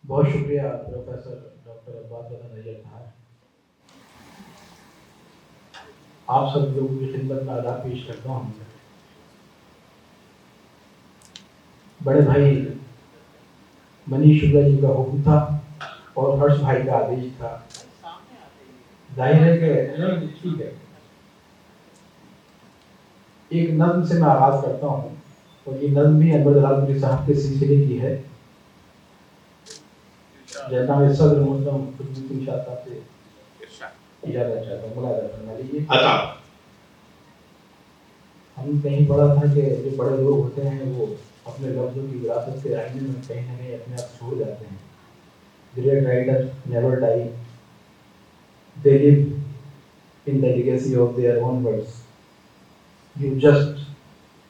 बहुत शुक्रिया professor doctor Abbas नजर साहब। आप सब लोगों की खिदमत में आदाब पेश करता हूँ। बड़े भाई मनीष शुक्ला जी का हुक्म था और हर्ष भाई का आदेश था। जाहिर है कि ठीक है, एक नज्म से मैं आगाज करता हूँ और ये नज्म भी अनवर जलालपुरी साहब के सिलसिले की है। जनाब सदर मोहतरम खुदबुद्दीन शाह साहब से इजाजत चाहता हूँ, मुलाज़ा फरमा लीजिए। हम कहीं पढ़ा था कि जो बड़े लोग होते हैं वो अपने लफ्ज़ों की विरासत के आईने में कहीं ना कहीं अपने आप छोड़ जाते हैं। Great writer never die, they live in the legacy of their own words, you just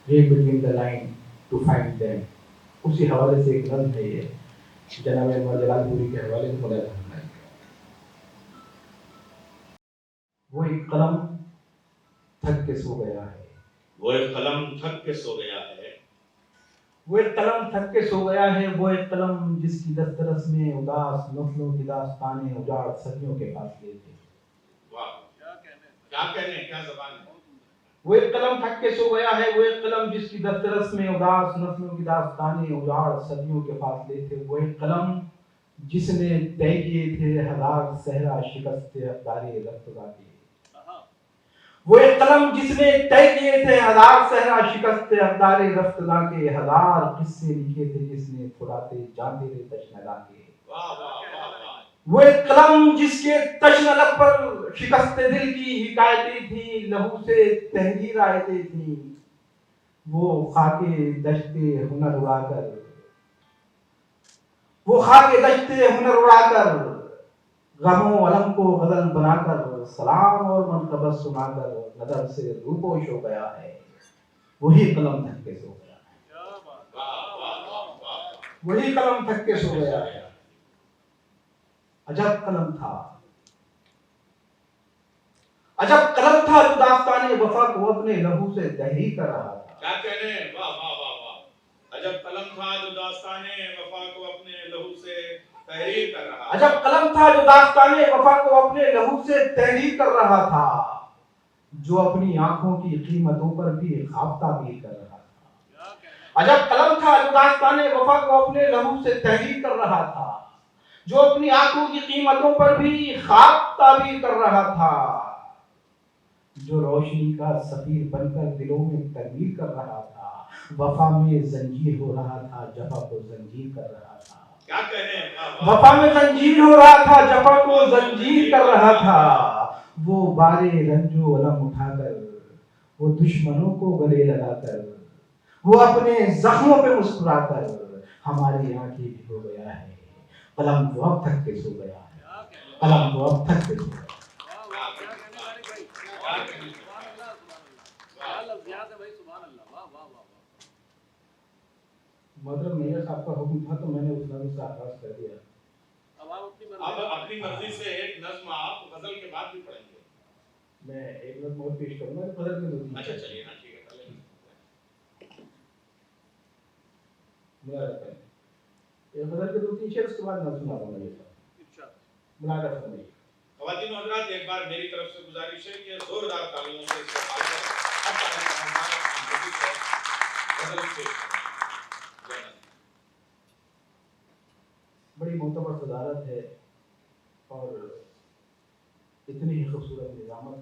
read between the line to find them. उसी हवाले से एक नज़्म है ये, जनाब अनवर जलालपुरी के हवाले से मुलाज़ा फरमाइए। वो एक कलम थक के सो गया है, वो एक कलम थक के सो गया है, वो एक कलम थक के सो गया है, वो एक कलम जिसकी दस्तरस में उदास नस्लों की दास्तानें उजाड़ सदियों के फासले थे। वाह क्या कहने, क्या ज़बान है। वो एक कलम थक के सो गया है, वो एक कलम जिसकी दस्तरस में उदास नस्लों की दास्तानें उजाड़ सदियों के फासले थे। वो एक कलम जिसने तय किए थे हजार सहरा शिकस्त अखबारे रफ्तगा के। वो एक कलम जिसने तय किए थे हजार सहरा शिकस्त अखबारे रफ्तगा के, हजार किस्से लिखे थे जिसने फुराते जाते थे तशनगा के। वाह वाह वाह वाह। वो एक कलम जिसके तशनलक पर शिकस्त दिल की हिकायतें थी, लहू से तहरीर आयतें थी। वो खाके दश्ते हुनर उड़ाकर, वो खाके दश्ते हुनर उड़ाकर, गमों अलम को गजल बनाकर, सलाम और मनकबत सुनाकर नजर से रूपोश हो गया है। वही कलम थक के सो गया है, वही कलम थक के सो गया है। अजब कलम था, अजब कलम था जो दास्ताने वफा को अपने लहू से तहरीर कर रहा था। क्या कहने, वाह वाह वाह वाह। अजब कलम था जो दास्ताने वफा को अपने लहू से तहरीर कर रहा था। अजब कलम था जो दास्ताने वफा को अपने लहू से तहरीर कर रहा था, जो अपनी आंखों की कीमतों पर भी ख्वाब ताबीर कर रहा था। अजब कलम था जो दास्ताने वफा को अपने लहू से तहरीर कर रहा था, जो अपनी आंखों की कीमतों पर भी ख्वाब ताबीर कर रहा था, जो रोशनी का सफीर बनकर दिलों में तकबीर कर रहा था। वफा में जंजीर हो रहा था, जफा को जंजीर कर रहा था। क्या कहने, वफा में जंजीर हो रहा था, जफा को जंजीर कर रहा था। वो बारे रंजो अलम उठाकर, वो दुश्मनों को गले लगाकर, वो अपने जख्मों पे मुस्कुराकर हमारी आंखें भिगो गया है। कलम तो अब थक के सो गया है, कलम तो अब थक के सो गया। मतलब मेरे साहब का हुक्म था तो मैंने उस नज़्म से आगाज कर दिया। अब अपनी मर्जी से एक नज्म आप गजल के बाद भी पढ़ेंगे। मैं एक नज्म और पेश करूंगा, गजल में दो। अच्छा चलिए, हाँ ठीक है, मुलाज़ा करें, ये गजल के 2-3 शेर उसके बाद नज्म सुनाऊंगा ये सब। मुलाज़ा फरमाइए। ख़वातीन और हज़रात, एक बार मेरी तरफ से गुजारिश है कि जोरदार तालियों से इस्तेमाल करें। बड़ी मोतबर सदारत है और इतनी ही खूबसूरत निज़ामत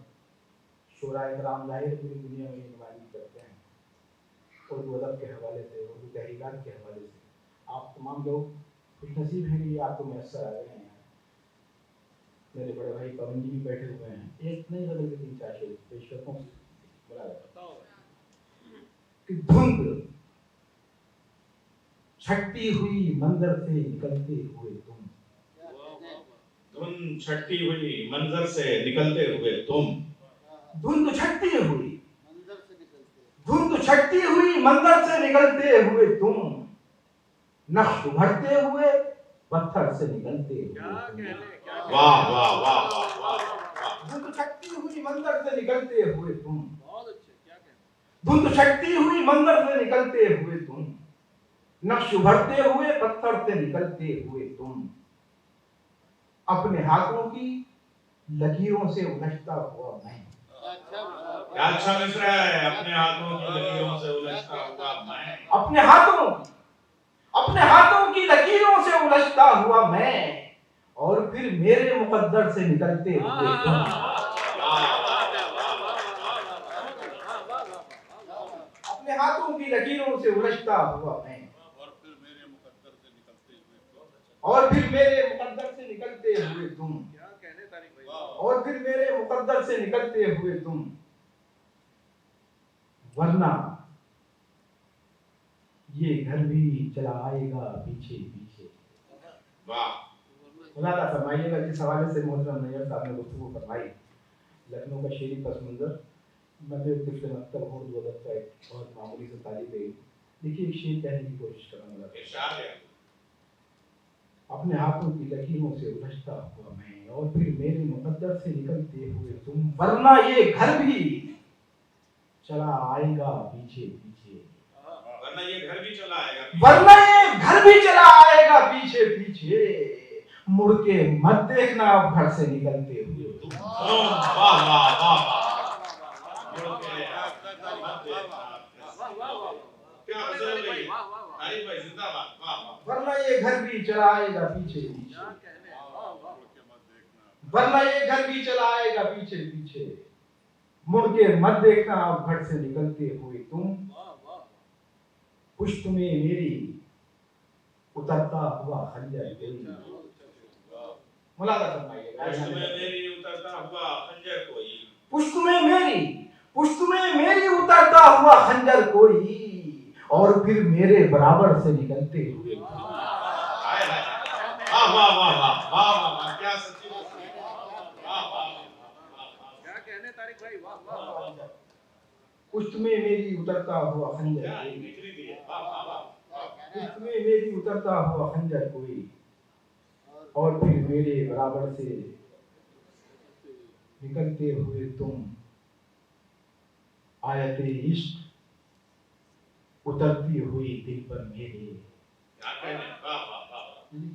शुराए कराम ज़ाहिर पूरी दुनिया में नुमाइंदगी करते हैं उर्दू अदब के हवाले से, उर्दू तहरीकात के हवाले से। आप तमाम लोग खुशनसीब हैं कि ये आपको मैसर आ गए हैं। मेरे बड़े भाई पवन जी भी बैठे हुए हैं। एक नई गजल के 3-4 शेर पेश करता हूँ। बोला कि धुंध छटती हुई मंजर से निकलते हुए तुम, धुंध छटती हुई मंजर से निकलते हुए तुम, धुंध छटती हुई, धुंध छटती हुई मंजर से निकलते हुए तुम, नक्श उभरते हुए पत्थर से निकलते हुए। वाह वाह वाह वाह वाह। धुंध छटती हुई मंजर से निकलते हुए तुम, धुंध छटती हुई मंजर से निकलते हुए तुम, नक्श उभरते हुए पत्थर से निकलते हुए तुम, अपने हाथों की लकीरों से उलझता हुआ मैं। क्या अच्छा मिसरा है, अपने हाथों की लकीरों से उलझता हुआ मैं। अपने हाथों की लकीरों से उलझता हुआ मैं, और फिर मेरे मुकद्दर से निकलते हुए तुम। अपने हाथों की लकीरों से उलझता हुआ मैं, और फिर मेरे मुकद्दर से निकलते हुए तुम। और फिर मेरे मुकद्दर से निकलते हुए तुम, वरना ये घर भी चला आएगा पीछे पीछे। वाह, खुदा फरमाइएगा जिस हवाले से मोहतरम नैयर साहब ने गुफ्तगू फरमाई, लखनऊ का शेरी पस मंजर। मैं भी तिफल मकतब उर्दू अदब का एक बहुत मामूली सा तालिब इल्म। देखिए एक शेर कहने की कोशिश कर रहा हूँ। इरशाद है। अपने हाथों की लकीरों से उलझता हुआ मैं, और फिर मेरे मुकद्दर से निकलते हुए तुम, वरना ये घर भी चला आएगा पीछे पीछे। वरना ये घर भी चला आएगा, वरना ये घर भी चला आएगा पीछे पीछे। मुड़ के मत देखना अब घर से निकलते हुए तुम। वाह वाह वाह वाह, मुड़ के मत देखना। क्या गजल हो रही है, आरिफ भाई जिंदाबाद, वाह वाह। वरना ये घर भी चला आएगा पीछे पीछे। वरना ये घर भी चला आएगा पीछे पीछे। मुड़ के मत देखना अब घर से निकलते हुए तुम। पुष्ट में मेरी उतरता हुआ खंजर कोई। मुलादा फरमाइएगा। पुष्ट में मेरी उतरता हुआ खंजर कोई। पुष्ट में मेरी उतरता हुआ खंजर कोई, और फिर मेरे बराबर से निकलते हुए। हाय हाय, वाह वाह वाह वाह वाह वाह, क्या सच्ची बात है, वाह वाह वाह, क्या कहने तारिक भाई, वाह वाह। पुष्ट में मेरी उतरता हुआ खंजर क्या कोई। इमेजरी दी है, वाह वाह वाह। पुष्ट में मेरी उतरता हुआ खंजर कोई, और फिर मेरे बराबर से निकलते हुए तुम। आयते इश्क उतरती हुई दिल पर मेरे। क्या कहने, वाह वाह वाह।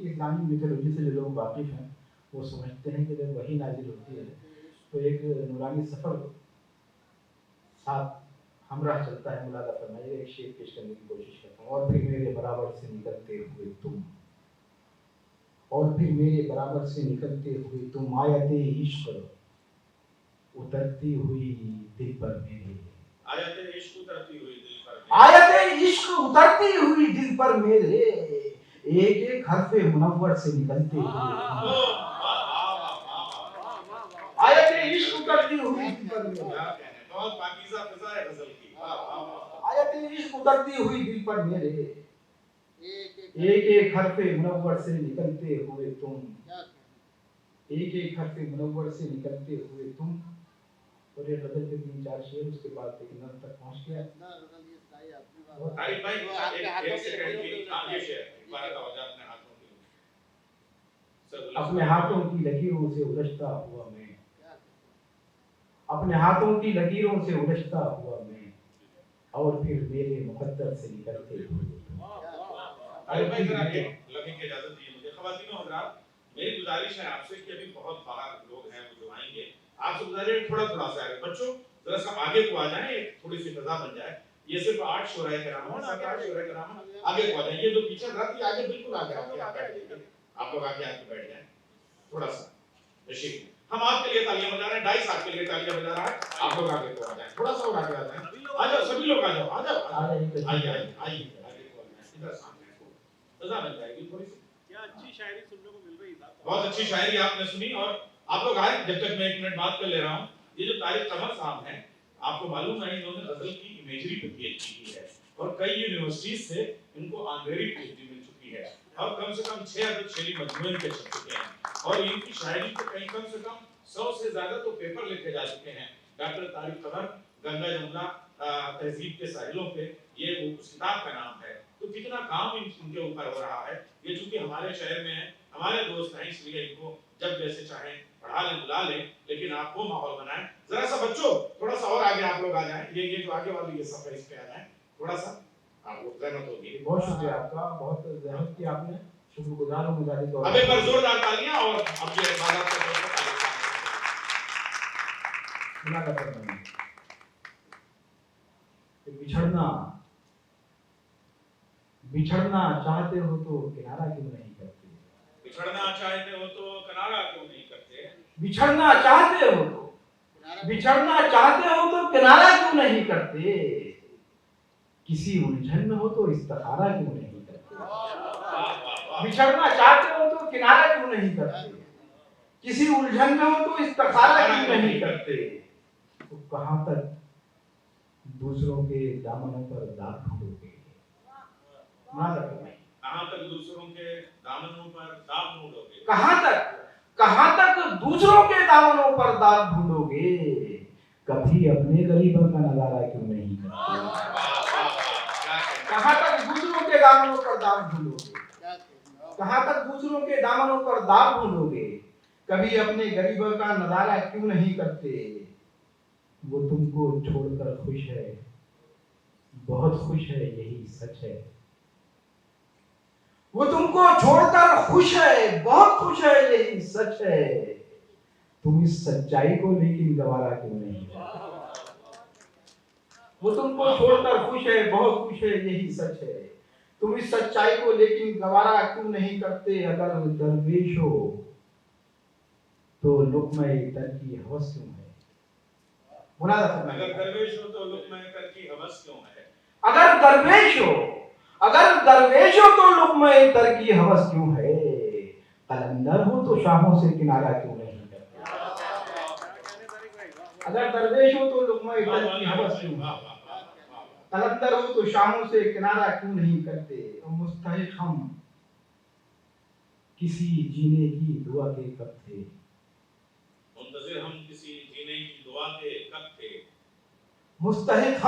इस्लामी मिथोलॉजी से जो लोग वाकिफ हैं वो समझते हैं कि जब वही नाजिल होती है तो एक नूरानी सफर साथ हमराह चलता है। मुलादा फरमाइएगा, एक शेर पेश करने की कोशिश करता हूँ। और फिर मेरे बराबर से निकलते हुए तुम, और फिर मेरे बराबर से निकलते हुए तुम। आयते इश्क उतरती हुई दिल पर मेरे। आयते इश्क उतरती हुई दिल पर, आयते इश्क उतरती हुई दिल पर मेरे। एक एक हरफे मुनव्वर से निकलते हुए। आयते इश्क उतरती हुई दिल पर मेरे। क्या कहने, बहुत पाकीज़ा फिज़ा है गजल की, वाह वाह वाह। आयते इश्क उतरती हुई दिल पर मेरे। एक एक हरफे मुनव्वर से निकलते हुए तुम। एक एक हरफे मुनव्वर से निकलते हुए तुम। और ये गजल के 3-4 शेर, उसके बाद एक नज़्म तक पहुंच गया। आरिफ भाई एक सेकंड की, हाँ ये शेर दोबारा का वजह अपने हाथों की। अपने हाथों की लकीरों से उलझता हुआ मैं। अपने हाथों की लकीरों से उलझता हुआ मैं, और फिर मेरे मुकद्दर से निकलते हुए। आरिफ भाई जरा एक लगे की इजाजत दीजिए मुझे। ख़वातीन और हज़रात, मेरी गुजारिश है आपसे कि अभी बहुत बाहर लोग हैं वो जो आएंगे, आपसे गुजारिश है थोड़ा थोड़ा सा आगे बच्चों जरा सा आगे को आ जाएं, एक थोड़ी सी फिजा बन जाए। ये सिर्फ 8 शोराए कराम है, 7-8 शोराए कराम है, आगे को आ जाएं। ये जो पीछे रहती आगे बिल्कुल आगे आके आप लोग आगे आके बैठ जाएं थोड़ा सा। रशीद, हम आपके लिए तालियां बजा रहे हैं, 2.5 साल के लिए तालियां बजा रहा है। आप लोग आगे को आ जाएं, थोड़ा सा और आगे आ जाएं। आ जाओ सभी लोग, आ जाओ आ जाओ आइए आइए आइए आगे को आ जाएं, इधर सामने को फिजा बन जाएगी थोड़ी सी। क्या अच्छी शायरी सुनने को मिल रही है। बहुत अच्छी शायरी आपने सुनी, और आप लोग आए जब तक मैं 1 मिनट बात कर ले रहा हूँ। ये जो तारिक कमर साहब हैं, आपको मालूम है इन्होंने गजल की इमेजरी पे पीएचडी की है, और कई यूनिवर्सिटीज से इनको ऑनरेरी पीएचडी मिल चुकी है, और कम से कम 6 अदद शेरी मजमूए के छप चुके हैं, और इनकी शायरी पे कम से कम 100 से ज्यादा तो पेपर लिखे जा चुके हैं। डॉक्टर तारिक कमर, गंगा जमुना तहजीब के साहिलों पे, ये वो उस किताब का नाम है। तो कितना काम इनके ऊपर हो रहा है। ये चूंकि हमारे शहर में है, हमारे दोस्त हैं, इसलिए इनको जब जैसे चाहें पढ़ा लें बुला लें, लेकिन आप वो माहौल बनाएं। जरा सा बच्चों थोड़ा सा और आगे आप लोग आ जाएं, ये जो आगे वाली ये सफाई इस पे आ जाएं, थोड़ा सा आपको जहमत होगी। बहुत शुक्रिया आपका, बहुत जहमत की आपने, शुक्रगुजार हूँ मुजाहिद और अब एक बार जोरदार तालियां और अब ये बात बिना कतर नहीं। बिछड़ना चाहते हो तो किनारा क्यों नहीं करते? बिछड़ना चाहते हो तो किनारा क्यों नहीं करते? बिछड़ना चाहते हो तो किनारा क्यों नहीं करते? किसी उलझन में हो तो इस्तिखारा क्यों नहीं करते? बिछड़ना चाहते हो तो किनारा क्यों नहीं करते? किसी उलझन में हो तो इस्तिखारा क्यों नहीं करते? तो कहां तक दूसरों के दामनों पर दाग ढूंढोगे? कहां तक दूसरों के दामनों पर दाग ढूंढोगे? कहां तक दूसरों के दामनों पर दाग ढूंढोगे? कभी अपने गरीबों का नजारा क्यों नहीं करते? कहां तक दूसरों के दामनों पर दाग ढूंढोगे? कहां तक दूसरों के दामनों पर दाग ढूंढोगे? कभी अपने गरीबों का नजारा क्यों नहीं करते? वो तुमको छोड़कर खुश है, बहुत खुश है, यही सच है। वो तुमको छोड़कर खुश है, बहुत खुश है, यही सच है। तुम इस सच्चाई को लेकिन गवारा क्यों नहीं करते? वो तुमको छोड़कर खुश है, बहुत खुश है, यही सच है। तुम इस सच्चाई को लेकिन गवारा क्यों नहीं करते? अगर दरवेश हो तो लुक़्मा इतर की हवस क्यों है? अगर दरवेश हो तो लुक़्मा इतर की हवस क्यों है? अगर दरवेश हो तो लुक़्मा इतर की हवस क्यों है? कलंदर हो तो शाहों से किनारा क्यों नहीं करते? अगर दरवेश हो तो लुक़्मा इतर की हवस क्यों है? कलंदर हो तो शाहों से किनारा क्यों नहीं करते? मुस्तहिक़ हम किसी जीने की दुआ के कब थे? मुंतज़िर हम किसी जीने की दुआ के कब थे? मुस्तहिक़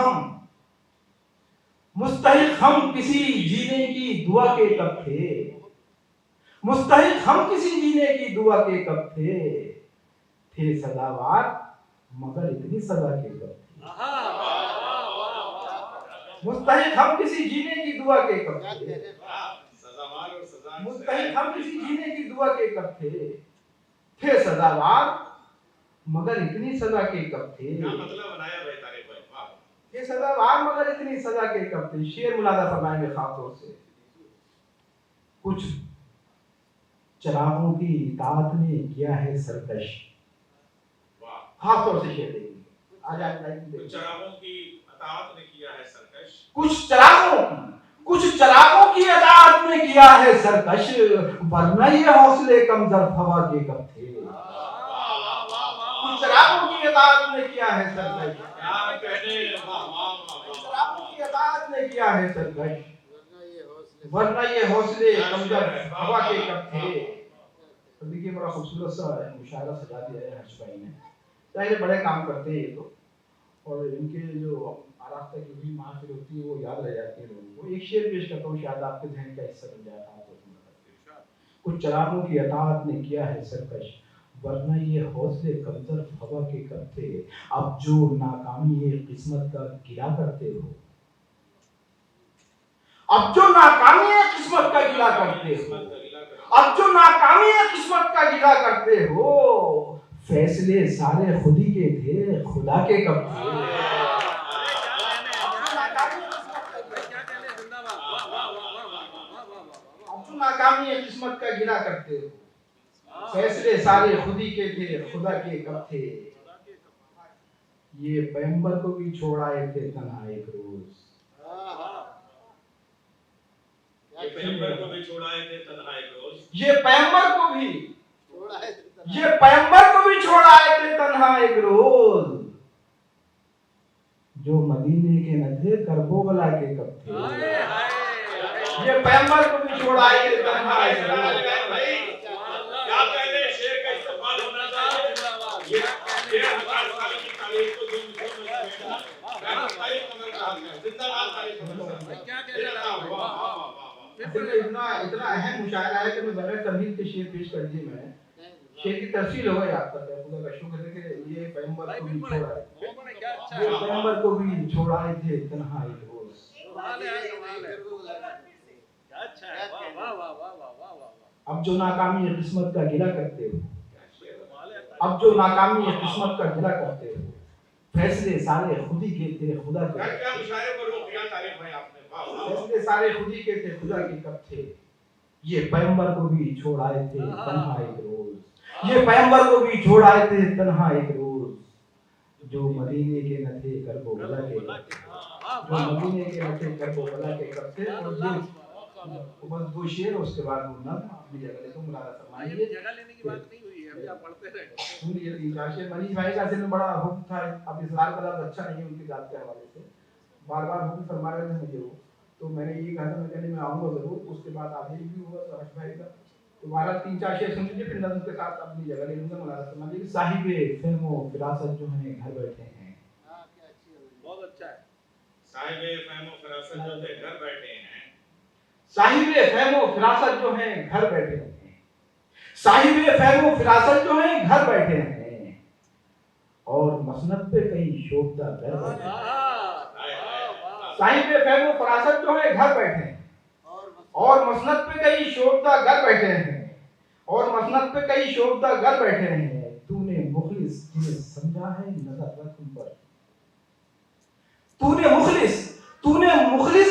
हम किसी जीने की दुआ के कब थे? मुस्तहिक़ हम किसी जीने की दुआ के कब थे सदावार मगर इतनी सजा के कब थे? मुस्तहिक़ हम किसी जीने की दुआ के कब थे? मुस्तहिक़ हम किसी जीने की दुआ के कब थे सदावार मगर इतनी सजा के कब थे? क्या मतलब बनाया भाई तारीफ भाई, वाह। ये सदावार मगर इतनी सजा के कब थे? शेर मुलादा फरमाएंगे खासतौर से। कुछ चरागों की इताअत ने किया है सरकश। खासतौर से शेर देखेंगे। आज कुछ चरागों की इताअत ने किया है सरकश। कुछ चरागों की इताअत ने किया है सरकश, वरना ये हौसले कमजोर हवा के कब थे? कुछ चरागों की इताअत ने किया है सरकश। क्या कहने, वाह वाह कुछ चरागों की इताअत ने किया है सरकश, वरना ये हौसले कमजोर हवा के कब थे? देखिए बड़ा खूबसूरत सा मुशायरा सजा दिया है हर्ष भाई ने। चाहे बड़े काम करते हैं ये तो, और इनके जो आरास्ता की हुई महफिल होती है वो याद रह जाती है लोगों को। एक शेर पेश करता हूँ, शायद आपके ध्यान का हिस्सा बन जाए। कुछ चरागों की इताअत ने किया है सरकश, वरना ये हौसले कमजोर हवा के कब थे? अब जो नाकामी ये किस्मत का गिला करते हो, अब जो नाकामी है किस्मत का गिला करते हो, फैसले सारे खुदी के थे, खुदा के कब थे? नाकामी है किस्मत का गिला करते हो, फैसले सारे खुदी के थे, खुदा के कब थे? ये पैगंबर को भी छोड़ आए थे तन्हा एक रोज। ये पैगंबर को भी छोड़ आए थे तन्हा एक रोज। ये पैगंबर को भी छोड़ आए थे तन्हा एक रोज। जो मदीने के न थे करबला के कब थे? ये पैगंबर को भी छोड़ आए थे तन्हा एक रोज। क्या कहने, शेर का इस्तेमाल होना था। ये 1000 साल की तारीख को जो इतना अहम मुशायरा है कि मैं बगैर तमहीद के शेर पेश कर दिए। मैंने शेर की तफसील हो गई आप तक, खुदा का शुक्र है कि ये पैगंबर को भी छोड़ आए थे तन्हा एक रोज। कमाल है, कमाल है। क्या अच्छा है, वाह वाह वाह वाह वाह वाह वाह। अब जो नाकामी है किस्मत का गिला करते हो, कमाल है। अब जो नाकामी है किस्मत का गिला करते हो, फैसले सारे खुद ही के थे खुदा के, क्या मुशायरे को रोक दिया तारीफ भाई आपने, वाह वाह। फैसले सारे खुद ही के थे खुदा के कब थे, ये पैगंबर को भी छोड़ आए थे तन्हा एक रोज, ये पैगंबर को भी छोड़ आए थे तन्हा एक रोज, जो मदीने के न थे करबो बला के, जो मदीने के न थे करबो बला के कब थे। और बस दो शेर उसके बाद वो ना अपनी जगह ले तो मुलादा फरमाइए। ये जगह लेने की बात नहीं हुई है, अभी आप पढ़ते रहे। सुनिए तीन चार शेर मनीष भाई का सिर में बड़ा हुक्म था, अब इसरार का लफ्ज अच्छा नहीं है उनकी जात के हवाले से, बार बार हुक्म फरमा रहे थे मुझे वो, तो मैंने ये कहा था मैं कहने मैं आऊँगा जरूर, उसके बाद आदेश भी हुआ तो हर्ष भाई का, तो बारह तीन चार शेर सुन लीजिए, फिर नज़म के साथ अपनी जगह ले लूँगा। मुलादा फरमाइए। साहिबे फ़हमो फिरासत जो है घर बैठे हैं, बहुत अच्छा है। साहिबे फहमो फरासत जो है घर बैठे हैं, साहिबे फ़हमो फिरासत जो है घर बैठे हैं, साहिबे फ़हमो फिरासत जो है घर बैठे हैं, और मसनद पे कई शोभता घर बैठे हैं। साहिबे फ़हमो फिरासत जो है घर बैठे हैं, और मसनद पे कई शोभता घर बैठे हैं, और मसनद पे कई शोभता घर बैठे हैं। तूने मुखलिस जिन्हें समझा है नजर रख उन पर, तूने मुखलिस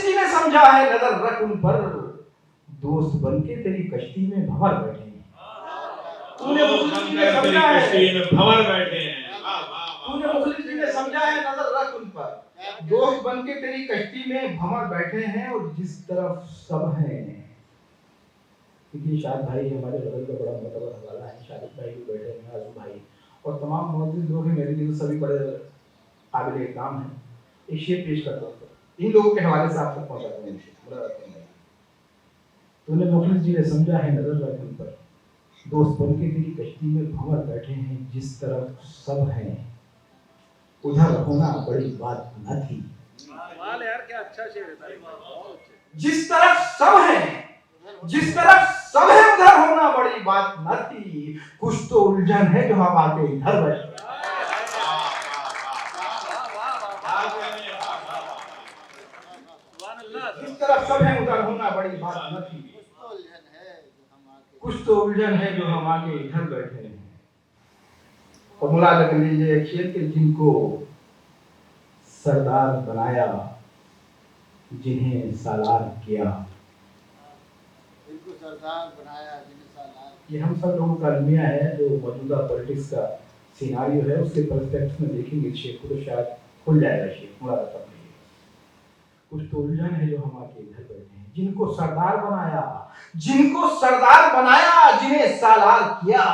जिन्हें समझा है नजर रख उन पर, दोस्त बनके तेरी कश्ती में भंवर बैठे हैं। तूने मुखलिस जिन्हें समझा है कश्ती में भंवर बैठे हैं, वाह वाह वाह। तूने मुखलिस जिन्हें समझा है नजर रख उन पर, दोस्त बनके तेरी कश्ती में भंवर बैठे हैं, और जिस तरफ सब हैं। क्योंकि शाद भाई हमारे बगल का बड़ा मोतबर हवाला है, शाद भाई भी बैठे हैं, आजू भाई और तमाम मौजूद लोग हैं, मेरे लिए सभी बड़े काबिल एहतराम हैं। एक शेर पेश करता हूँ इन लोगों के हवाले से आप तक पहुंचाते हैं। तूने मुखलिस जिन्हें समझा है नजर रख उन पर, दोस्त बनके तेरी कश्ती में भंवर बैठे हैं, जिस तरफ सब हैं उधर होना बड़ी बात न थी। कमाल यार, क्या अच्छा शेर है, बहुत अच्छे। जिस तरफ सब हैं, जिस तरफ सब है उधर होना बड़ी बात न थी, कुछ तो उलझन है जो हम आके इधर बैठे। जिस तरफ सब है उधर होना बड़ी बात न थी, कुछ तो उलझन है जो हम आके इधर बैठे हैं। और मुलादा कर लीजिए शेर के जिनको सरदार बनाया जिन्हें सालार किया, सरदार बनाया जिन्हें सालार, ये हम सब लोगों का अलमिया है जो मौजूदा पॉलिटिक्स का सिनारियो है, उसके पर्सपेक्टिव में देखेंगे शेर को तो शायद खुल जाएगा शेर। मुलादा कर लीजिए कुछ तो उलझन है जो हम आके इधर बैठे हैं, जिनको सरदार बनाया, जिनको सरदार बनाया जिन्हें सालार किया,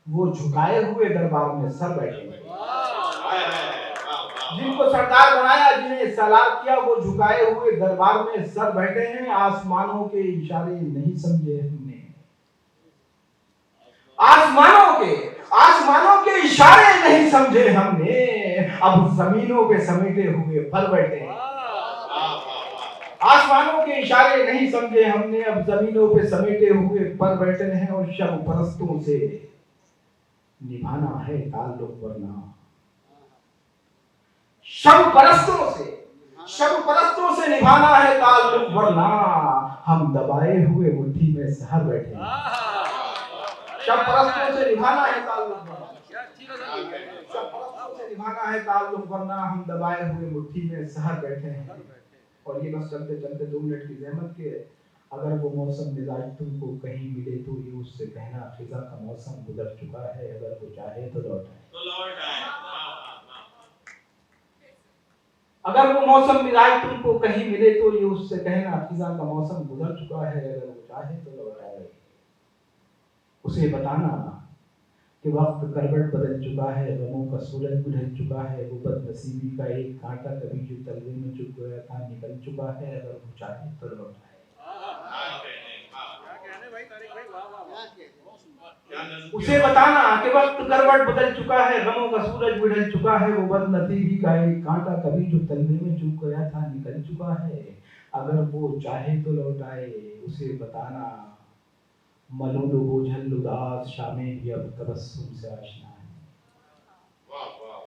वो झुकाए हुए दरबार में सर बैठे हैं। जिनको सरदार बनाया जिन्हें सालार किया, वो झुकाए हुए दरबार में सर बैठे हैं। आसमानों के इशारे नहीं समझे हमने, आसमानों के इशारे नहीं समझे हमने, अब जमीनों पे समेटे हुए पर बैठे हैं। आसमानों के इशारे नहीं समझे हमने, अब जमीनों पे समेटे हुए पर बैठे हैं। और शब परस्तों से निभाना है ताल्लुक वरना, शब परस्तों से निभाना है ताल्लुक वरना, हम दबाए हुए मुट्ठी में सहर बैठे हैं। शब परस्तों से निभाना है ताल्लुक वरना, शब परस्तों से निभाना है ताल्लुक वरना, हम दबाए हुए मुट्ठी में सहर बैठे हैं। और ये बस चलते चलते 2 मिनट की ज़हमत के, अगर वो मौसम मिजाज तुमको कहीं मिले तो ये उससे कहना खिजा का मौसम गुजर चुका है, अगर वो चाहे तो लौट आए। अगर वो मौसम मिजाज तुमको कहीं मिले तो ये उससे कहना खिजा का मौसम गुजर चुका है, अगर वो चाहे तो लौट आए। उसे बताना कि वक्त करवट बदल चुका है, गमों का सूरज बुझल चुका है, वो बदनसीबी का एक कांटा कभी जो तलवे में चुप गया था निकल चुका है, अगर वो चाहे तो लौट आए। उसे बताना कि वक्त करवट बदल चुका है, गमों का सूरज बुझल चुका है, वो बदनसीबी का एक कांटा कभी जो तलवे में चुप गया था निकल चुका है, अगर वो चाहे तो लौट आए। उसे बताना मलूल बोझल उदास शामें भी अब तबस्सुम से आशना